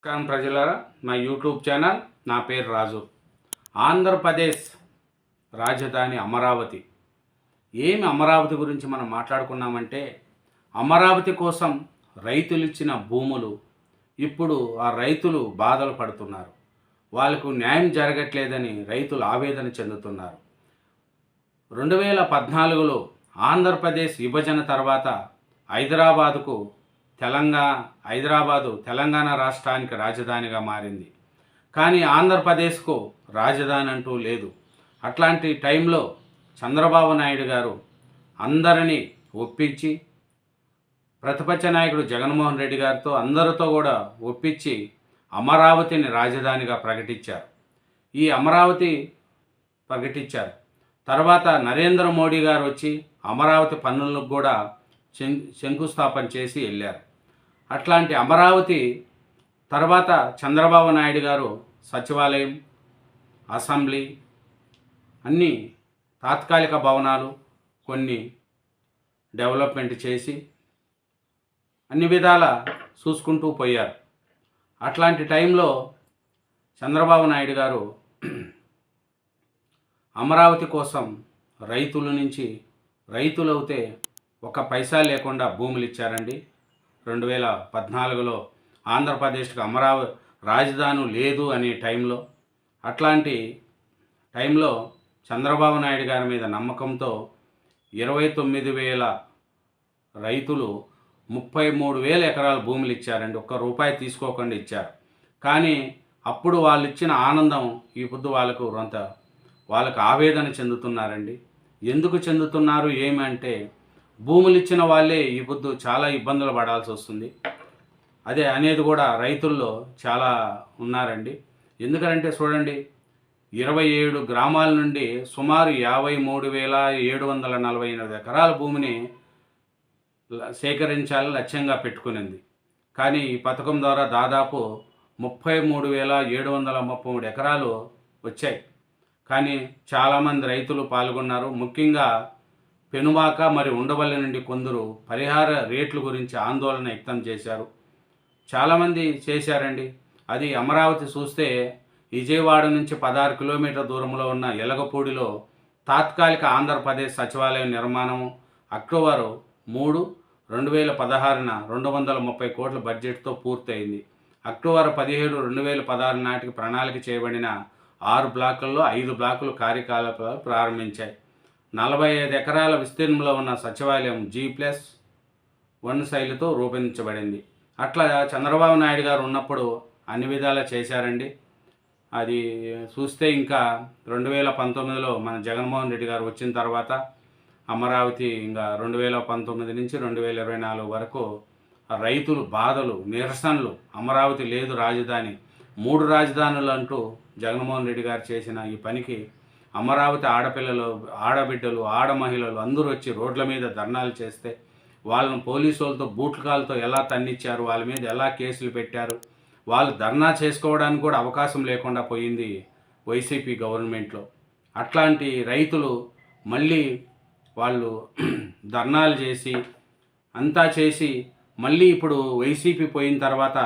నమస్కారం ప్రజలారా, మా యూట్యూబ్ ఛానల్. నా పేరు రాజు. ఆంధ్రప్రదేశ్ రాజధాని అమరావతి. ఏమి అమరావతి గురించి మనం మాట్లాడుకున్నామంటే, అమరావతి కోసం రైతులు ఇచ్చిన భూములు ఇప్పుడు ఆ రైతులు బాధలు పడుతున్నారు. వాళ్ళకు న్యాయం జరగట్లేదని రైతులు ఆవేదన చెందుతున్నారు. 2014లో ఆంధ్రప్రదేశ్ విభజన తర్వాత హైదరాబాదుకు హైదరాబాదు తెలంగాణ రాష్ట్రానికి రాజధానిగా మారింది. కానీ ఆంధ్రప్రదేశ్కు రాజధాని అంటూ లేదు. అట్లాంటి టైంలో చంద్రబాబు నాయుడు గారు అందరినీ ఒప్పించి, ప్రతిపక్ష నాయకుడు జగన్మోహన్ రెడ్డి గారితో అందరితో కూడా ఒప్పించి అమరావతిని రాజధానిగా ప్రకటించారు. ఈ అమరావతి ప్రకటించారు. తర్వాత నరేంద్ర మోడీ గారు వచ్చి అమరావతి పనులకు కూడా శంకుస్థాపన చేసి వెళ్ళారు. అట్లాంటి అమరావతి తర్వాత చంద్రబాబు నాయుడు గారు సచివాలయం, అసెంబ్లీ అన్నీ తాత్కాలిక భవనాలు కొన్ని డెవలప్మెంట్ చేసి అన్ని విధాల చూసుకుంటూ పోయారు. అట్లాంటి టైంలో చంద్రబాబు నాయుడు గారు అమరావతి కోసం రైతులైతే ఒక పైసా లేకుండా భూములు ఇచ్చారండి. 2014లో ఆంధ్రప్రదేశ్కి అమరావతి రాజధాని లేదు అనే టైంలో, అట్లాంటి టైంలో చంద్రబాబు నాయుడు గారి మీద నమ్మకంతో 29,000 రైతులు 33,000 ఎకరాల భూములు ఇచ్చారండి. ఒక్క రూపాయి తీసుకోకుండా ఇచ్చారు. కానీ అప్పుడు వాళ్ళు ఇచ్చిన ఆనందం ఈ పొద్దు వాళ్ళకు ఆవేదన చెందుతున్నారండి. ఎందుకు చెందుతున్నారు ఏమంటే, భూములు ఇచ్చిన వాళ్ళే ఈ పొద్దు చాలా ఇబ్బందులు పడాల్సి వస్తుంది. అదే అనేది కూడా రైతుల్లో చాలా ఉన్నారండి. ఎందుకంటే చూడండి, 27 గ్రామాల నుండి సుమారు 53,748 ఎకరాల భూమిని సేకరించాలని లక్ష్యంగా పెట్టుకునింది. కానీ ఈ పథకం ద్వారా దాదాపు 33,733 ఎకరాలు వచ్చాయి. కానీ చాలామంది రైతులు పాల్గొన్నారు. ముఖ్యంగా పెనుమాక మరియు ఉండవల్లి నుండి కొందరు పరిహార రేట్ల గురించి ఆందోళన వ్యక్తం చేశారు. చాలామంది చేశారండి. అది అమరావతి చూస్తే విజయవాడ నుంచి 16 కిలోమీటర్ల దూరంలో ఉన్న ఎలగపూడిలో తాత్కాలిక ఆంధ్రప్రదేశ్ సచివాలయం నిర్మాణం అక్టోబర్ 3, 2016న 230 కోట్ల బడ్జెట్తో పూర్తయింది. అక్టోబర్ 17, 2016 నాటికి ప్రణాళిక చేయబడిన 6 బ్లాకుల్లో 5 బ్లాకులు కార్యకలాపాలు ప్రారంభించాయి. 45 ఎకరాల విస్తీర్ణంలో ఉన్న సచివాలయం G+1 శైలితో రూపొందించబడింది. అట్లా చంద్రబాబు నాయుడు గారు ఉన్నప్పుడు అన్ని విధాలా చేశారండి. అది చూస్తే ఇంకా 2019లో మన జగన్మోహన్ రెడ్డి గారు వచ్చిన తర్వాత అమరావతి ఇంకా 2019 నుంచి 2024 వరకు రైతులు బాధలు, నిరసనలు, అమరావతి లేదు రాజధాని, 3 రాజధానులు అంటూ జగన్మోహన్ రెడ్డి గారు చేసిన ఈ పనికి అమరావతి ఆడబిడ్డలు, మహిళలు అందరూ వచ్చి రోడ్ల మీద ధర్నాలు చేస్తే వాళ్ళను పోలీసు వాళ్ళతో బూట్లకాలతో ఎలా తన్నిచ్చారు, వాళ్ళ మీద ఎలా కేసులు పెట్టారు, వాళ్ళు ధర్నా చేసుకోవడానికి కూడా అవకాశం లేకుండా పోయింది వైసీపీ గవర్నమెంట్లో. అట్లాంటి రైతులు మళ్ళీ వాళ్ళు ధర్నాలు చేసి అంతా చేసి మళ్ళీ ఇప్పుడు వైసీపీ పోయిన తర్వాత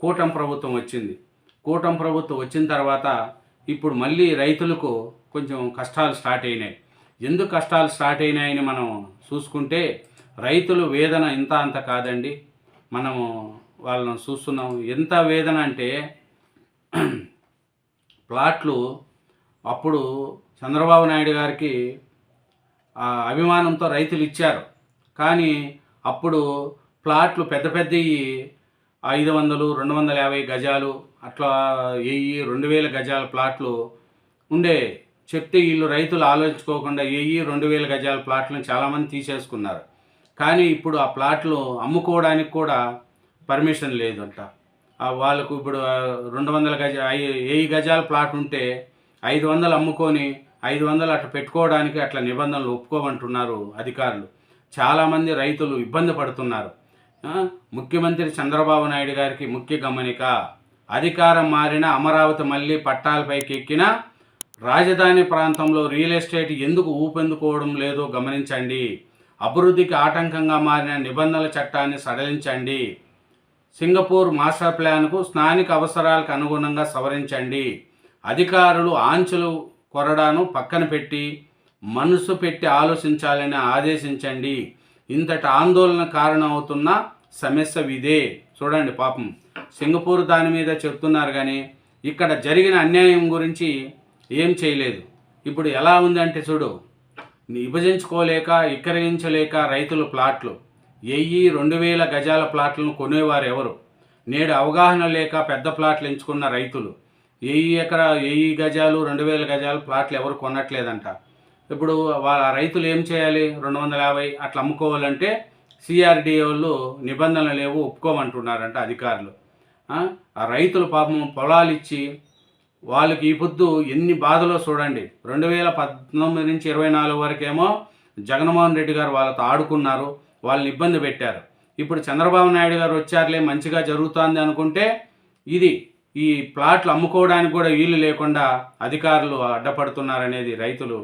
కూటమి ప్రభుత్వం వచ్చింది. కూటమి ప్రభుత్వం వచ్చిన తర్వాత ఇప్పుడు మళ్ళీ రైతులకు కొంచెం కష్టాలు స్టార్ట్ అయినాయి. ఎందుకు కష్టాలు స్టార్ట్ అయినాయని మనం చూసుకుంటే, రైతులు వేదన ఇంత అంత కాదండి. మనము వాళ్ళను చూస్తున్నాం. ఎంత వేదన అంటే, ప్లాట్లు అప్పుడు చంద్రబాబు నాయుడు గారికి అభిమానంతో రైతులు ఇచ్చారు. కానీ అప్పుడు ప్లాట్లు పెద్ద పెద్దవి 500, 250 గజాలు అట్లా 1000, 2000 గజాల ప్లాట్లు ఉండే. చెప్తే వీళ్ళు రైతులు ఆలోచించుకోకుండా 1000, 2000 గజాల ప్లాట్లను చాలామంది తీసేసుకున్నారు. కానీ ఇప్పుడు ఆ ప్లాట్లు అమ్ముకోవడానికి కూడా పర్మిషన్ లేదంట. వాళ్ళకు ఇప్పుడు 1000 గజాల ప్లాట్ ఉంటే 500 అమ్ముకొని 500 అట్లా పెట్టుకోవడానికి అట్లా నిబంధనలు ఒప్పుకోమంటున్నారు అధికారులు. చాలామంది రైతులు ఇబ్బంది పడుతున్నారు. ముఖ్యమంత్రి చంద్రబాబు నాయుడు గారికి ముఖ్య గమనిక, అధికారం మారిన అమరావతి మళ్ళీ పట్టాలపైకి ఎక్కిన రాజధాని ప్రాంతంలో రియల్ ఎస్టేట్ ఎందుకు ఊపెందుకోవడం లేదో గమనించండి. అభివృద్ధికి ఆటంకంగా మారిన నిబంధనల చట్టాన్ని సడలించండి. సింగపూర్ మాస్టర్ ప్లాన్కు స్థానిక అవసరాలకు అనుగుణంగా సవరించండి. అధికారులు ఆంక్షలు కొరడాను పక్కన పెట్టి మనసు పెట్టి ఆలోచించాలని ఆదేశించండి. ఇంతటి ఆందోళన కారణమవుతున్న సమస్య ఇదే. చూడండి, పాపం సింగపూర్ దాని మీద చెప్తున్నారు కానీ ఇక్కడ జరిగిన అన్యాయం గురించి ఏం చేయలేదు. ఇప్పుడు ఎలా ఉందంటే చూడు, విభజించుకోలేక విక్రయించలేక రైతులు ప్లాట్లు 1000-2000 గజాల ప్లాట్లను కొనేవారు ఎవరు? నేడు అవగాహన లేక పెద్ద ప్లాట్లు ఎంచుకున్న రైతులు 1000 గజాలు 2000 గజాల ప్లాట్లు ఎవరు కొనట్లేదంట. ఇప్పుడు వాళ్ళ రైతులు ఏం చేయాలి? 250 అట్లా అమ్ముకోవాలంటే సిఆర్డిఏ వాళ్ళు నిబంధనలు లేవు, ఒప్పుకోమంటున్నారంట అధికారులు. ఆ రైతులు పాపం పొలాలు ఇచ్చి వాళ్ళకి ఈ పొద్దు ఎన్ని బాధలో చూడండి. 2019 నుంచి 24 వరకేమో జగన్మోహన్ రెడ్డి గారు వాళ్ళతో ఆడుకున్నారు, వాళ్ళని ఇబ్బంది పెట్టారు. ఇప్పుడు చంద్రబాబు నాయుడు గారు వచ్చారులే మంచిగా జరుగుతుంది అనుకుంటే ఈ ప్లాట్లు అమ్ముకోవడానికి కూడా వీలు లేకుండా అధికారులు అడ్డపడుతున్నారనేది రైతులు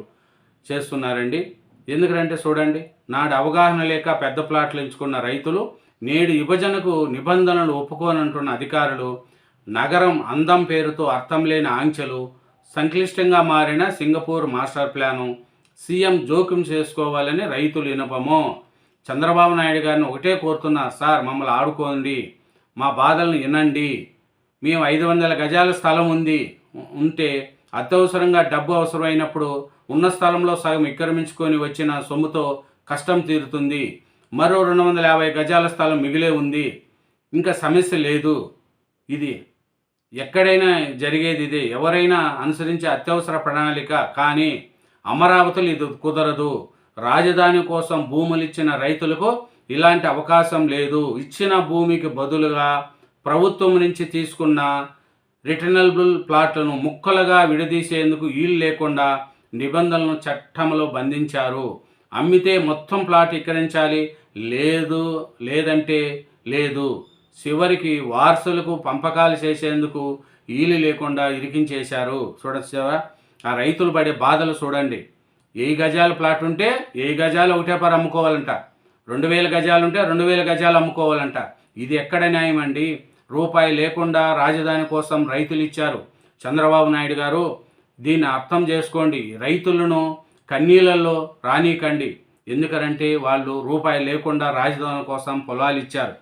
చేస్తున్నారండి. ఎందుకంటే చూడండి, నాడు అవగాహన లేక పెద్ద ప్లాట్లు ఎంచుకున్న రైతులు నేడు విభజనకు నిబంధనలు ఒప్పుకోనంటున్న అధికారులు, నగరం అందం పేరుతో అర్థం లేని ఆంక్షలు, సంక్లిష్టంగా మారిన సింగపూర్ మాస్టర్ ప్లాను, సీఎం జోక్యం చేసుకోవాలని రైతులు వినపము. చంద్రబాబు నాయుడు గారిని ఒకటే కోరుతున్నారు, సార్ మమ్మల్ని ఆడుకోండి, మా బాధలను వినండి. మేము 500 గజాల స్థలం ఉంటే అత్యవసరంగా డబ్బు అవసరమైనప్పుడు ఉన్న స్థలంలో సగం విక్రమించుకొని వచ్చిన సొమ్ముతో కష్టం తీరుతుంది. మరో 250 గజాల స్థలం మిగిలే ఉంది, ఇంకా సమస్య లేదు. ఇది ఎక్కడైనా జరిగేది ఇదే, ఎవరైనా అనుసరించే అత్యవసర ప్రణాళిక. కానీ అమరావతిలో ఇది కుదరదు. రాజధాని కోసం భూములు ఇచ్చిన రైతులకు ఇలాంటి అవకాశం లేదు. ఇచ్చిన భూమికి బదులుగా ప్రభుత్వం నుంచి తీసుకున్న రిటర్నబుల్ ప్లాట్లను ముక్కలుగా విడదీసేందుకు వీలు లేకుండా నిబంధనలను చట్టంలో బంధించారు. అమ్మితే మొత్తం ప్లాట్ విక్రయించాలి, లేదంటే లేదు. చివరికి వారసులకు పంపకాలు చేసేందుకు వీలు లేకుండా ఇరికించేశారు. చూడొచ్చు ఆ రైతులు పడే బాధలు చూడండి. 1000 గజాల ప్లాట్ ఉంటే 1000 గజాలు ఒకటే పర్ అమ్ముకోవాలంట, 2000 గజాలు ఉంటే 2000 గజాలు అమ్ముకోవాలంట. ఇది ఎక్కడ న్యాయం అండి? రూపాయి లేకుండా రాజధాని కోసం రైతులు ఇచ్చారు. చంద్రబాబు నాయుడు గారు దీన్ని అర్థం చేసుకోండి. రైతులను కన్నీళ్ళల్లో రానీకండి. ఎందుకంటే వాళ్ళు రూపాయి లేకుండా రాజధాని కోసం పొలాలు ఇచ్చారు.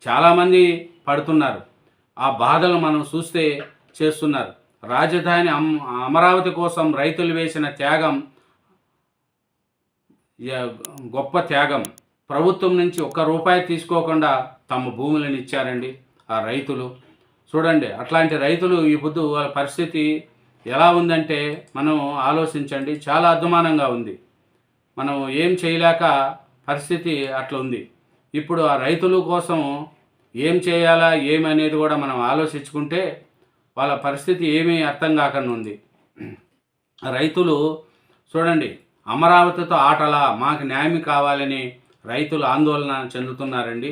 చాలామంది పడుతున్నారు. ఆ బాధలు మనం చూస్తే చేస్తున్నారు. రాజధాని అమరావతి కోసం రైతులు వేసిన త్యాగం గొప్ప త్యాగం. ప్రభుత్వం నుంచి ₹1 తీసుకోకుండా తమ భూములను ఇచ్చారండి ఆ రైతులు. చూడండి, అట్లాంటి రైతులు ఈ పొద్దు వాళ్ళ పరిస్థితి ఎలా ఉందంటే మనం ఆలోచించండి. చాలా అద్మానంగా ఉంది. మనం ఏం చేయలేక పరిస్థితి అట్లా ఉంది. ఇప్పుడు ఆ రైతుల కోసం ఏం చేయాలా ఏమనేది కూడా మనం ఆలోచించుకుంటే వాళ్ళ పరిస్థితి ఏమీ అర్థం కాకుండా ఉంది. రైతులు చూడండి, అమరావతితో ఆటలా, మాకు న్యాయం కావాలని రైతులు ఆందోళన చెందుతున్నారండి.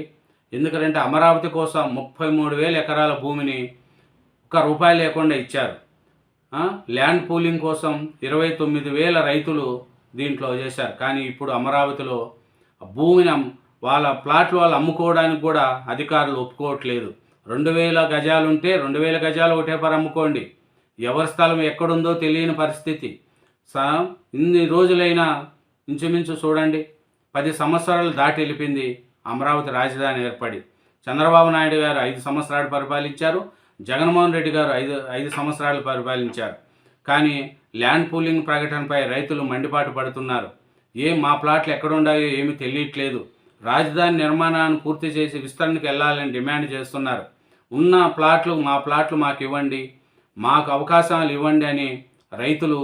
ఎందుకంటే అమరావతి కోసం 33,000 ఎకరాల భూమిని ₹1 లేకుండా ఇచ్చారు. ల్యాండ్ పూలింగ్ కోసం 29,000 రైతులు దీంట్లో చేశారు. కానీ ఇప్పుడు అమరావతిలో భూమిని వాళ్ళ ప్లాట్లు వాళ్ళు అమ్ముకోవడానికి కూడా అధికారులు ఒప్పుకోవట్లేదు. 2000 గజాలు ఉంటే 2000 గజాలు ఒకటే పర్ అమ్ముకోండి. ఎవరి స్థలం ఎక్కడుందో తెలియని పరిస్థితి. ఇన్ని రోజులైనా ఇంచుమించు చూడండి 10 సంవత్సరాలు దాటి వెళ్ళిపోయింది అమరావతి రాజధాని ఏర్పడి. చంద్రబాబు నాయుడు గారు 5 సంవత్సరాలు పరిపాలించారు, జగన్మోహన్ రెడ్డి గారు 5 సంవత్సరాలు పరిపాలించారు. కానీ ల్యాండ్ పూలింగ్ ప్రకటనపై రైతులు మండిపాటు పడుతున్నారు. మా ప్లాట్లు ఎక్కడున్నాయో ఏమీ తెలియట్లేదు. రాజధాని నిర్మాణాన్ని పూర్తి చేసి విస్తరణకు వెళ్ళాలని డిమాండ్ చేస్తున్నారు. ఉన్న మా ప్లాట్లు మాకు ఇవ్వండి, మాకు అవకాశాలు ఇవ్వండి అని రైతులు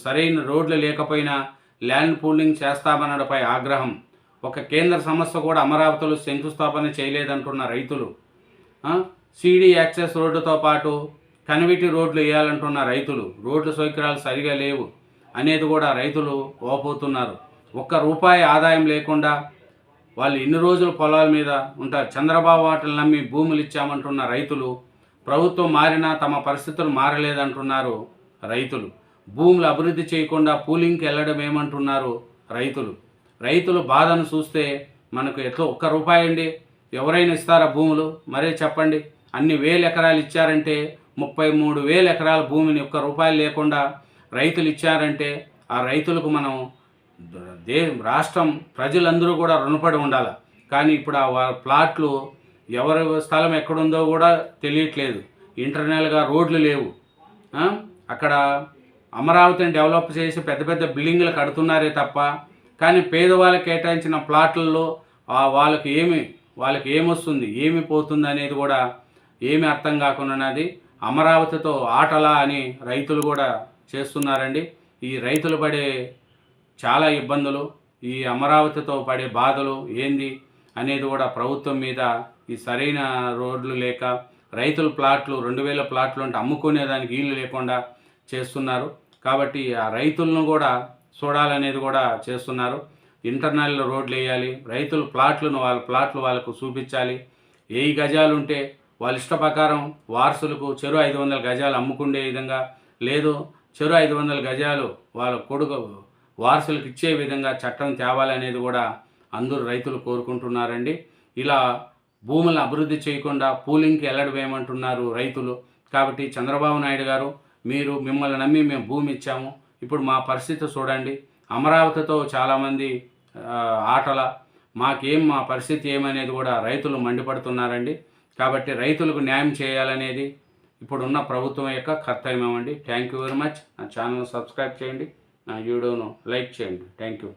సరైన రోడ్లు లేకపోయినా ల్యాండ్ పూలింగ్ చేస్తామనడంపై ఆగ్రహం. ఒక కేంద్ర సంస్థ కూడా అమరావతిలో శంకుస్థాపన చేయలేదంటున్న రైతులు. సిడి యాక్సెస్ రోడ్డుతో పాటు కన్విటీ రోడ్లు వేయాలంటున్న రైతులు. రోడ్ల సౌకర్యాలు సరిగా లేవు అనేది కూడా రైతులు ఓపోతున్నారు. ₹1 ఆదాయం లేకుండా వాళ్ళు ఇన్ని రోజులు పొలాల మీద ఉంటారు. చంద్రబాబు వాటిని నమ్మి భూములు ఇచ్చామంటున్న రైతులు. ప్రభుత్వం మారినా తమ పరిస్థితులు మారలేదంటున్నారు రైతులు. భూములు అభివృద్ధి చేయకుండా పూలింగ్కి వెళ్ళడం ఏమంటున్నారు రైతులు. రైతులు బాధను చూస్తే మనకు ఎట్లా ₹1 అండి, ఎవరైనా ఇస్తారా భూములు? మరే చెప్పండి. అన్ని వేల ఎకరాలు ఇచ్చారంటే 33,000 ఎకరాల భూమిని ఒక్క రూపాయి లేకుండా రైతులు ఇచ్చారంటే ఆ రైతులకు మనం రాష్ట్రం ప్రజలందరూ కూడా రుణపడి ఉండాలి. కానీ ఇప్పుడు ఆ ప్లాట్లు ఎవరి స్థలం ఎక్కడుందో కూడా తెలియట్లేదు. ఇంటర్నల్గా రోడ్లు లేవు. అక్కడ అమరావతిని డెవలప్ చేసి పెద్ద పెద్ద బిల్డింగ్లు కడుతున్నారే తప్ప, కానీ పేదవాళ్ళకి కేటాయించిన ప్లాట్లలో వాళ్ళకి ఏమొస్తుంది, ఏమి పోతుంది అనేది కూడా ఏమి అర్థం కాకున్నది. అమరావతితో ఆటలా అని రైతులు కూడా చేస్తున్నారండి. ఈ రైతులు పడే చాలా ఇబ్బందులు, ఈ అమరావతితో పడే బాధలు ఏంది అనేది కూడా ప్రభుత్వం మీద ఈ సరైన రోడ్లు లేక రైతుల ప్లాట్లు 2,000 ప్లాట్లు అంటే అమ్ముకునేదానికి వీలు లేకుండా చేస్తున్నారు. కాబట్టి ఆ రైతులను కూడా చూడాలనేది కూడా చేస్తున్నారు. ఇంటర్నల్ రోడ్లు వేయాలి, రైతుల ప్లాట్లను వాళ్ళ ప్లాట్లు వాళ్ళకు చూపించాలి. 1000 గజాలు ఉంటే వాళ్ళ ఇష్ట ప్రకారం వారసులకు చెరు 500 గజాలు అమ్ముకునే విధంగా, లేదు చెరు 500 గజాలు వాళ్ళ కొడుకు వారసులకు ఇచ్చే విధంగా చట్టం తేవాలనేది కూడా అందరూ రైతులు కోరుకుంటున్నారండి. ఇలా భూములను అభివృద్ధి చేయకుండా పూలింగ్కి వెళ్ళడమేమంటున్నారు రైతులు. కాబట్టి చంద్రబాబు నాయుడు గారు, మిమ్మల్ని నమ్మి మేము భూమి ఇచ్చాము, ఇప్పుడు మా పరిస్థితి చూడండి. అమరావతితో చాలామంది ఆటల, మా పరిస్థితి ఏమనేది కూడా రైతులు మండిపడుతున్నారండి. కాబట్టి రైతులకు న్యాయం చేయాలనేది ఇప్పుడున్న ప్రభుత్వం యొక్క కర్తవ్యం అండి. Thank you very much. నా ఛానల్ సబ్స్క్రైబ్ చేయండి, నా వీడియోను లైక్ చేయండి. Thank you.